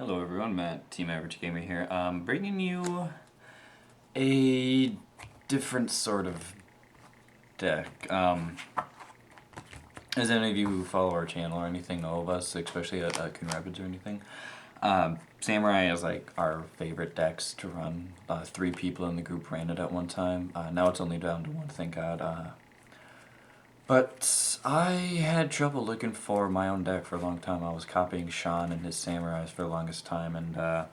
Hello everyone, Matt, Team Average Gamer here. Bringing you a different sort of deck. As any of you who follow our channel or anything know of us, especially at Coon Rapids or anything, Samurai is like our favorite decks to run. 3 people in the group ran it at one time. Now it's only down to 1, thank God. But I had trouble looking for my own deck for a long time. I was copying Sean and his Samurais for the longest time, and I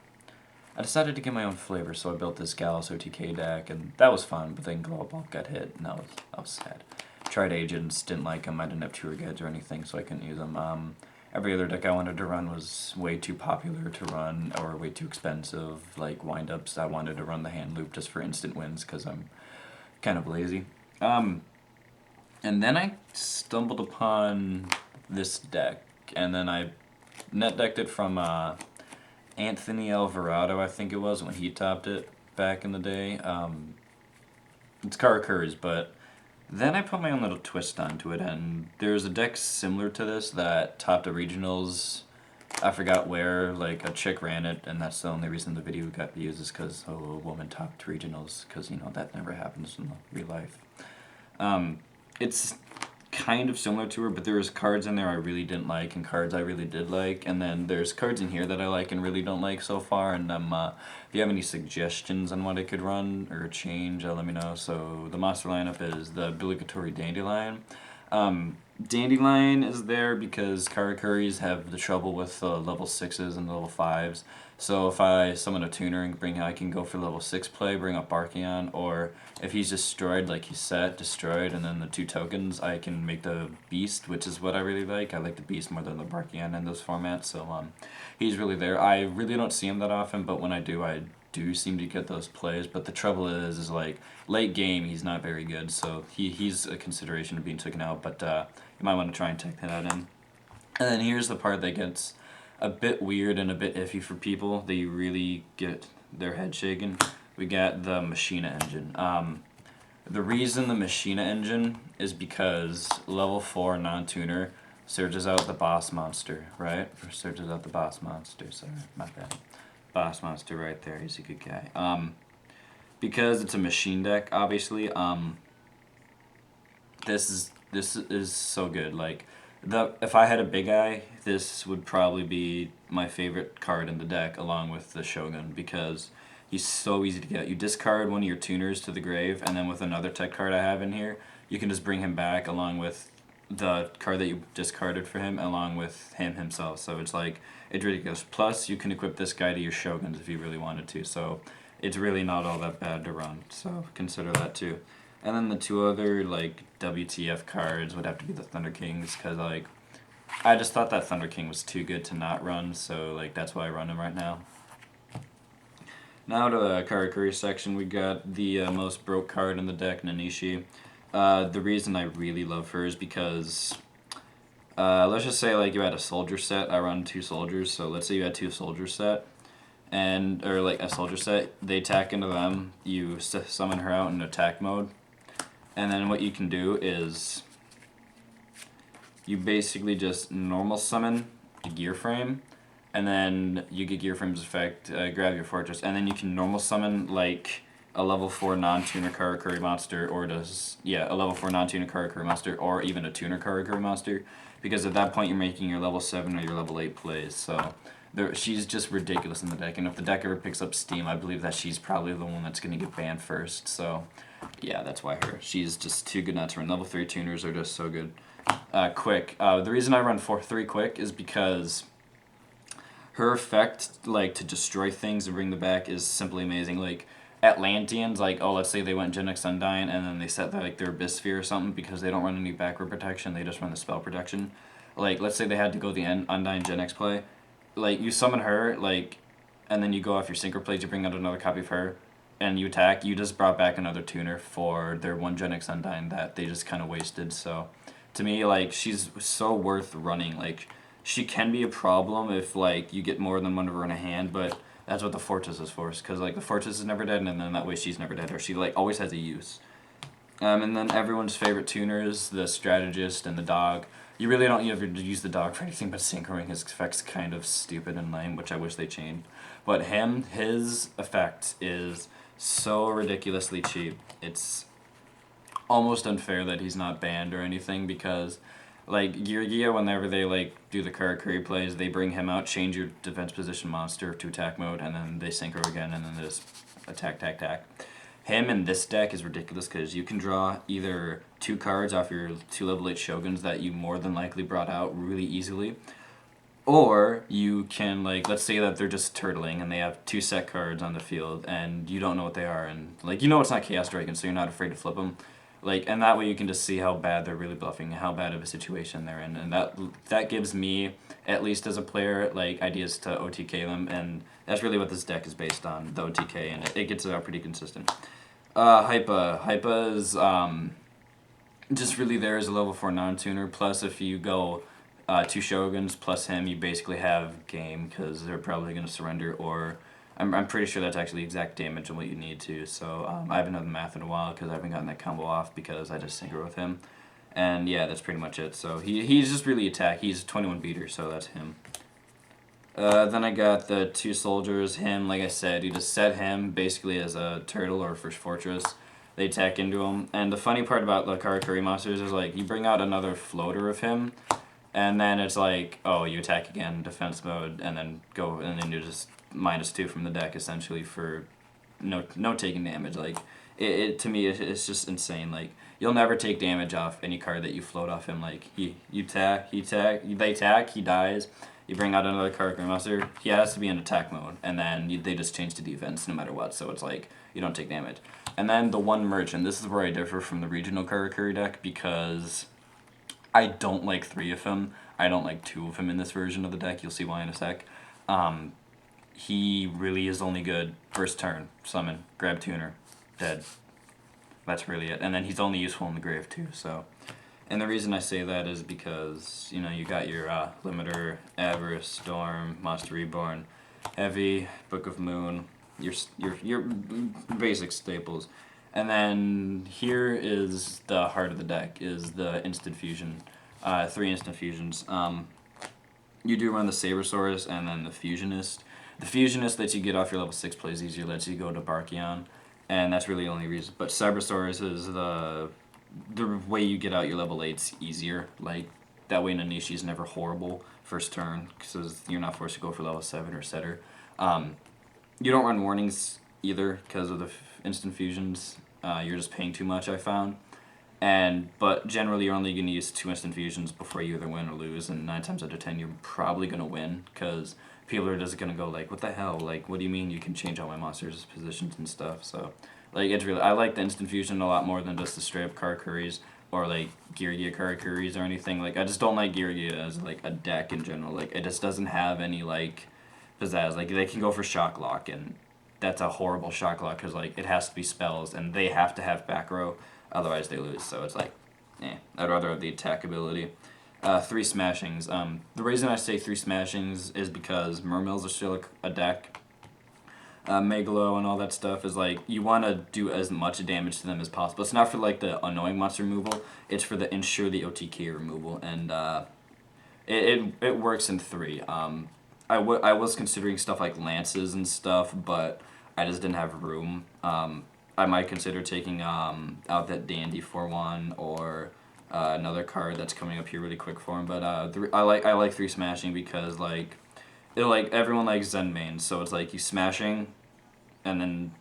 decided to get my own flavor, so I built this Gallus OTK deck, and that was fun, but then Glow Ball got hit, and I was sad. Tried agents, didn't like them, I didn't have tour guides or anything, so I couldn't use them. Every other deck I wanted to run was way too popular to run, or way too expensive, like windups. I wanted to run the hand loop just for instant wins, because I'm kind of lazy. And then I stumbled upon this deck, and then I net decked it from Anthony Alvarado, I think it was, when he topped it back in the day. It's Karakuris, but then I put my own little twist onto it, and there's a deck similar to this that topped the regionals. I forgot where, like a chick ran it, and that's the only reason the video got views is because a woman topped regionals, because, you know, that never happens in real life. It's kind of similar to her, but there was cards in there I really didn't like and cards I really did like, and then there's cards in here that I like and really don't like so far, and if you have any suggestions on what I could run or change, let me know. So the monster lineup is the obligatory Dandelion. Dandelion is there because Karakuris have the trouble with level 6s and level 5s. So if I summon a tuner and I can go for level 6 play, bring up Barkion, or if he's destroyed, like he's set, destroyed, and then the 2 tokens, I can make the Beast, which is what I really like. I like the Beast more than the Barkion in those formats, so he's really there. I really don't see him that often, but when I do seem to get those plays, but the trouble is like, late game, he's not very good, so he's a consideration of being taken out, but you might want to try and take that in. And then here's the part that gets a bit weird and a bit iffy for people. They really get their head shaken. We got the Machina engine. The reason the Machina engine is because level 4 non-tuner surges out the boss monster, right? Or surges out the boss monster, sorry, my bad. Boss monster right there, he's a good guy. Because it's a machine deck, obviously, this is so good. Like, if I had a big eye, this would probably be my favorite card in the deck, along with the Shogun, because he's so easy to get. You discard one of your tuners to the grave, and then with another tech card I have in here, you can just bring him back along with the card that you discarded for him, along with him himself. So it's like, it's ridiculous. Plus, you can equip this guy to your Shoguns if you really wanted to, so it's really not all that bad to run, so consider that too. And then the 2 other, like, WTF cards would have to be the Thunder Kings, because, like, I just thought that Thunder King was too good to not run, so, like, that's why I run him right now. Now to the Karakuri section, we got the most broke card in the deck, Nanishi. The reason I really love her is because, let's just say, like, you had a soldier set. I run 2 soldiers, so let's say you had 2 soldiers set, or like a soldier set, they attack into them, you summon her out in attack mode, and then what you can do is you basically just normal summon a gear frame, and then you get gear frame's effect, grab your fortress, and then you can normal summon like a level 4 non-tuner Karakuri monster, or a level 4 non-tuner Karakuri monster, or even a tuner Karakuri monster, because at that point you're making your level 7 or your level 8 plays, so she's just ridiculous in the deck, and if the deck ever picks up steam, I believe that she's probably the one that's going to get banned first, so yeah, that's why her. She's just too good not to run. Level 3 tuners are just so good. Quick. The reason I run 4-3 quick is because her effect, like, to destroy things and bring them back is simply amazing. Like, Atlanteans, like, let's say they went Gen X Undyne, and then they set their Abyss Sphere or something, because they don't run any backward protection, they just run the spell protection. Like, let's say they had to go the Undyne Gen X play. Like, you summon her, like, and then you go off your synchro plays, you bring out another copy of her, and you attack, you just brought back another tuner for their 1 Gen X Undyne that they just kind of wasted. So, to me, like, she's so worth running. Like, she can be a problem if, like, you get more than one of her in a hand, but that's what the Fortress is for, because, like, the Fortress is never dead, and then that way she's never dead, or she, like, always has a use. And then everyone's favorite tuners, the Strategist and the Dog. You really don't ever use the dog for anything but synchroing. His effect's kind of stupid and lame, which I wish they changed. But his effect is so ridiculously cheap. It's almost unfair that he's not banned or anything because, like, Geargia, whenever they, like, do the Karakuri plays, they bring him out, change your defense position monster to attack mode, and then they synchro again, and then they just attack. Him in this deck is ridiculous because you can draw either 2 cards off your 2 level 8 Shoguns that you more than likely brought out really easily, or you can, like, let's say that they're just turtling and they have 2 set cards on the field and you don't know what they are, and, like, you know it's not Chaos Dragon, so you're not afraid to flip them. Like, and that way you can just see how bad they're really bluffing, how bad of a situation they're in, and that gives me, at least as a player, like, ideas to OTK them, and that's really what this deck is based on, the OTK, and it gets it out pretty consistent. Hypa is just really there as a level 4 non-tuner, plus if you go 2 Shoguns plus him, you basically have game, because they're probably going to surrender, or I'm pretty sure that's actually exact damage and what you need to, so I haven't done the math in a while because I haven't gotten that combo off because I just synchro with him. And yeah, that's pretty much it. So he's just really attack. He's a 21 beater, so that's him. Then I got the 2 soldiers. Him, like I said, you just set him basically as a turtle or first fortress. They attack into him. And the funny part about the Karakuri monsters is, like, you bring out another floater of him, and then it's like, oh, you attack again, defense mode, and then go, and then you just -2 from the deck essentially for no taking damage. Like, it to me it's just insane. Like, you'll never take damage off any card that you float off him. Like, they attack, he dies. You bring out another Karakuris monster, he has to be in attack mode, and then they just change to defense no matter what. So it's like you don't take damage. And then the one merchant. This is where I differ from the regional Karakuri deck because I don't like 3 of him. I don't like 2 of him in this version of the deck. You'll see why in a sec. He really is only good first turn, summon, grab tuner, dead. That's really it. And then he's only useful in the grave too, so. And the reason I say that is because, you know, you got your Limiter, Avarice, Storm, Monster Reborn, Heavy, Book of Moon, your basic staples. And then here is the heart of the deck, is the instant fusion, 3 instant fusions. You do run the Sabersaurus and then the Fusionist. The Fusionist that you get off your level 6 plays easier, lets you go to Barkion, and that's really the only reason. But Cybersaurus is the way you get out your level 8's easier. Like, that way Nanishi's never horrible first turn, because you're not forced to go for level 7 or setter. You don't run warnings either because of the instant fusions. You're just paying too much, I found. But generally you're only going to use 2 instant fusions before you either win or lose, and 9 times out of 10 you're probably going to win, because people are just going to go like, what the hell, like, what do you mean you can change all my monsters' positions and stuff. So, like, it's really, I like the instant fusion a lot more than just the straight up Karakuris or like Geargia Karakuris or anything. Like, I just don't like Geargia as like a deck in general. Like, it just doesn't have any like pizzazz. Like, they can go for shock lock, and that's a horrible shock lock because like it has to be spells and they have to have back row, otherwise they lose. So it's like, I'd rather have the attack ability. 3 smashings. The reason I say 3 smashings is because Mermills are still a deck. Megalo and all that stuff is like, you want to do as much damage to them as possible. It's not for like the annoying monster removal, it's for the ensure the OTK removal, and it works in 3. I was considering stuff like lances and stuff, but I just didn't have room. I might consider taking out that Dandy for 1 or another card that's coming up here really quick for him. But I like 3 smashing because like everyone likes Zen mains, so it's like you smashing, and then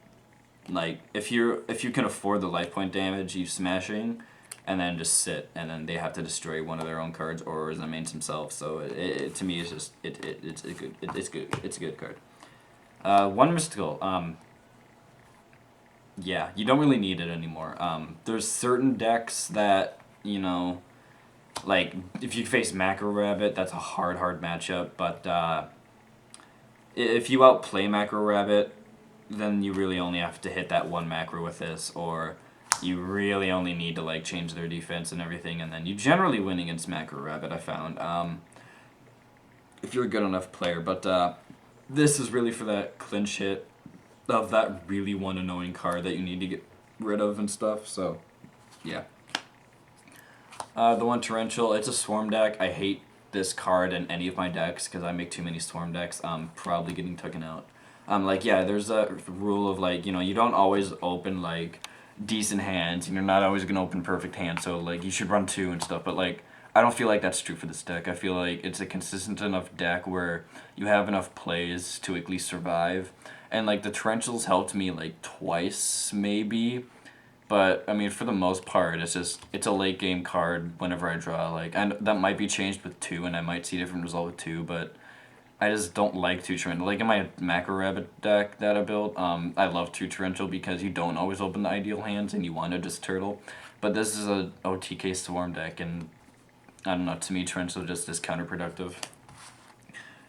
like if you can afford the life point damage, you smashing, and then just sit, and then they have to destroy one of their own cards or Zen mains themselves. So it to me is just it's a good card. 1 mystical. Yeah, you don't really need it anymore. There's certain decks that, you know, like if you face Macro Rabbit, that's a hard matchup. But if you outplay Macro Rabbit, then you really only have to hit that 1 macro with this, or you really only need to like change their defense and everything, and then you generally win against Macro Rabbit, I found, if you're a good enough player. But this is really for that clinch hit of that really one annoying card that you need to get rid of and stuff. So yeah. The one torrential, it's a swarm deck. I hate this card in any of my decks because I make too many swarm decks. I'm probably getting taken out. Like yeah, there's a rule of like you don't always open like decent hands, and you're not always gonna open perfect hands. So like you should run two and stuff. But like I don't feel like that's true for this deck. I feel like it's a consistent enough deck where you have enough plays to at least survive. And like the torrentials helped me like twice maybe, but I mean, for the most part, it's a late game card whenever I draw. Like, and that might be changed with two, and I might see a different result with two. But I just don't like two torrential. Like in my macro rabbit deck that I built, I love two torrential because you don't always open the ideal hands, and you want to just turtle. But this is a OTK swarm deck, and I don't know. To me, torrential just is counterproductive.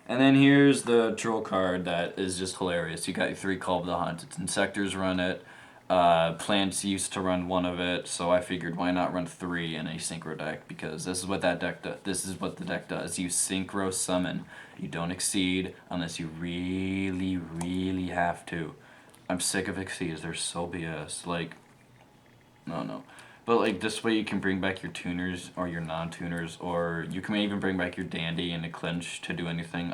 And then here's the troll card that is just hilarious. You got your three Call of the Hunt. It's Insectors run it. Plants used to run one of it, so I figured why not run three in a synchro deck, because this is what that deck does. This is what the deck does. You synchro summon. You don't exceed unless you really, really have to. I'm sick of exceeds. They're so BS. Like, no. But like this way you can bring back your tuners or your non-tuners, or you can even bring back your dandy and a clinch to do anything.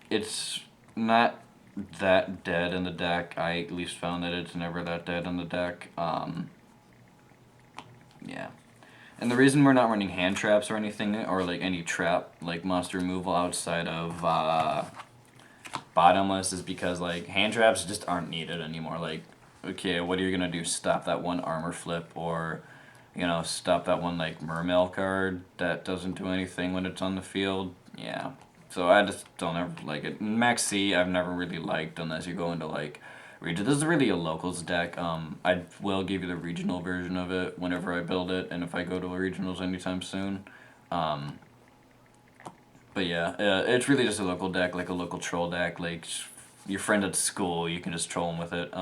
It's not that dead in the deck. I at least found that it's never that dead in the deck. Yeah. And the reason we're not running hand traps or anything, or like any trap, like monster removal outside of bottomless, is because like hand traps just aren't needed anymore. Like, okay, what are you gonna do? Stop that one armor flip, or stop that one like mermail card that doesn't do anything when it's on the field? Yeah. So I just don't ever like it. Max C I've never really liked unless you go into like region. This is really a locals deck. I will give you the regional version of it whenever I build it, and if I go to a regionals anytime soon. Um, but yeah, it's really just a local deck, like a local troll deck. Like your friend at school, you can just troll him with it.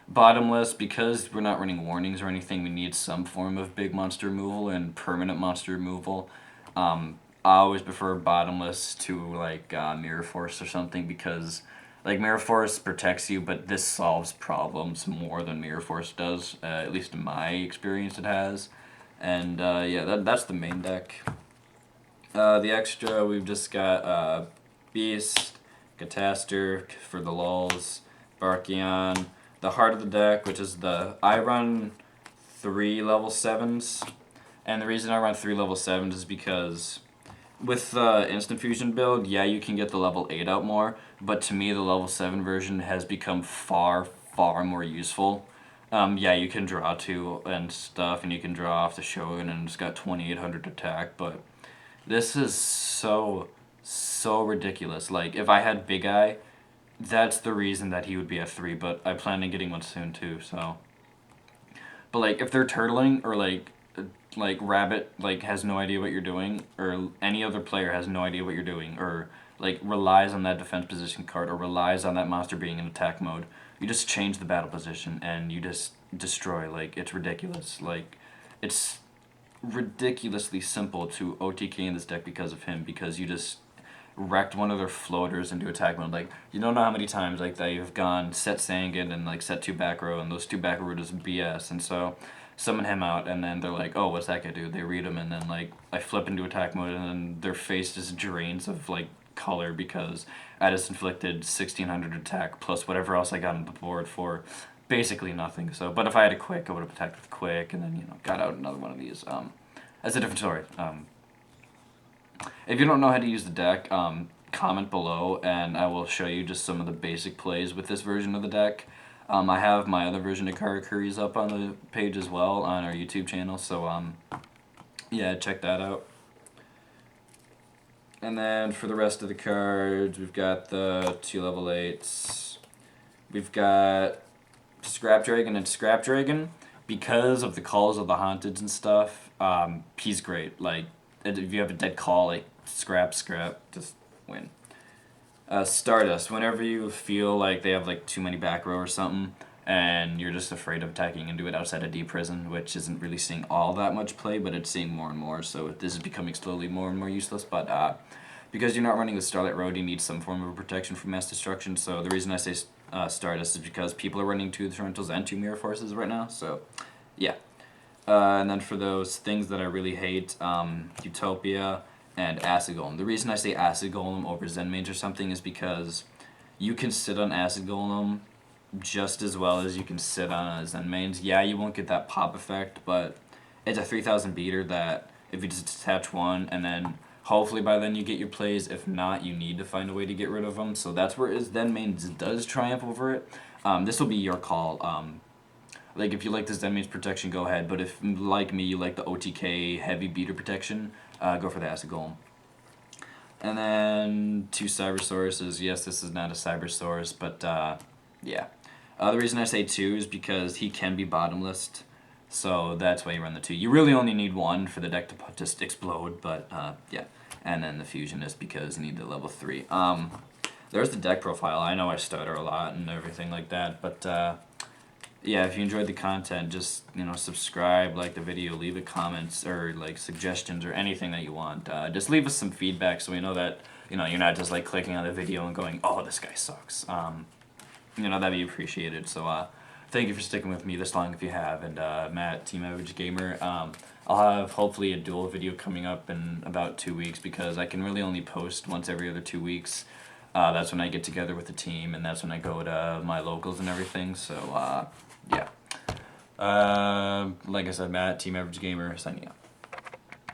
Bottomless, because we're not running warnings or anything, we need some form of big monster removal and permanent monster removal. I always prefer bottomless to like Mirror Force or something, because like Mirror Force protects you, but this solves problems more than Mirror Force does. At least in my experience, it has. And yeah, that's the main deck. The extra, we've just got Beast, Cataster for the lulz, Barkion, the heart of the deck, which is I run 3 level 7s, and the reason I run 3 level 7s is because with the Instant Fusion build, yeah, you can get the level 8 out more, but to me the level 7 version has become far, far more useful. Yeah, you can draw 2 and stuff, and you can draw off the Shogun, and it's got 2800 attack, but this is so ridiculous. Like, if I had Big Eye, that's the reason that he would be at 3, but I plan on getting one soon too, so. But like, if they're turtling, or like Rabbit like has no idea what you're doing, or any other player has no idea what you're doing, or like relies on that defense position card, or relies on that monster being in attack mode, you just change the battle position and you just destroy. Like, it's ridiculous. Like, it's ridiculously simple to OTK in this deck because of him, because you just wrecked one of their floaters into attack mode. Like, you don't know how many times like that you've gone set Sangan and like set 2 back row, and those 2 back row is BS, and so summon him out, and then they're like, oh, what's that guy do? They read him, and then like I flip into attack mode, and then their face just drains of like color because I just inflicted 1600 attack plus whatever else I got on the board for basically nothing. So, but if I had a quick, I would have attacked with quick, and then got out another one of these. That's a different story. If you don't know how to use the deck, comment below, and I will show you just some of the basic plays with this version of the deck. I have my other version of Karakuris up on the page as well on our YouTube channel, so yeah, check that out. And then for the rest of the cards, we've got the 2 level 8s. We've got Scrap Dragon and Scrap Dragon. Because of the calls of the Haunteds and stuff, he's great. Like, if you have a dead call, like, scrap, just win. Stardust, whenever you feel like they have like too many back row or something, and you're just afraid of attacking into it outside of D prison, which isn't really seeing all that much play, but it's seeing more and more, so this is becoming slowly more and more useless. But because you're not running the Starlight Road, you need some form of protection from mass destruction. So the reason I say Stardust is because people are running 2 Torrentials and 2 Mirror Forces right now, so yeah. And then for those things that I really hate, Utopia and Acid Golem. The reason I say Acid Golem over Zen Mage or something is because you can sit on Acid Golem just as well as you can sit on a Zen Mage. Yeah, you won't get that pop effect, but it's a 3000 beater that if you just attach one and then hopefully by then you get your plays. If not, you need to find a way to get rid of them. So that's where Zen Mage does triumph over it. This will be your call. Like if you like the Zen Mage protection, go ahead. But if like me, you like the OTK heavy beater protection, go for the Acid Golem. And then 2 Cyber Sources. Yes, this is not a Cyber Source, but yeah. The reason I say 2 is because he can be bottomless, so that's why you run the 2. You really only need 1 for the deck to just explode, but yeah. And then the Fusionist because you need the level 3. There's the deck profile. I know I stutter a lot and everything like that, but yeah, if you enjoyed the content, just subscribe, like the video, leave a comments or like suggestions or anything that you want. Just leave us some feedback so we know that you're not just like clicking on the video and going, oh, this guy sucks. That'd be appreciated. So thank you for sticking with me this long if you have. And Matt, T.A.G Gamer. I'll have hopefully a dual video coming up in about 2 weeks because I can really only post once every other 2 weeks. That's when I get together with the team, and that's when I go to my locals and everything. So yeah. Like I said, Matt, T.A.G Gamer, signing out.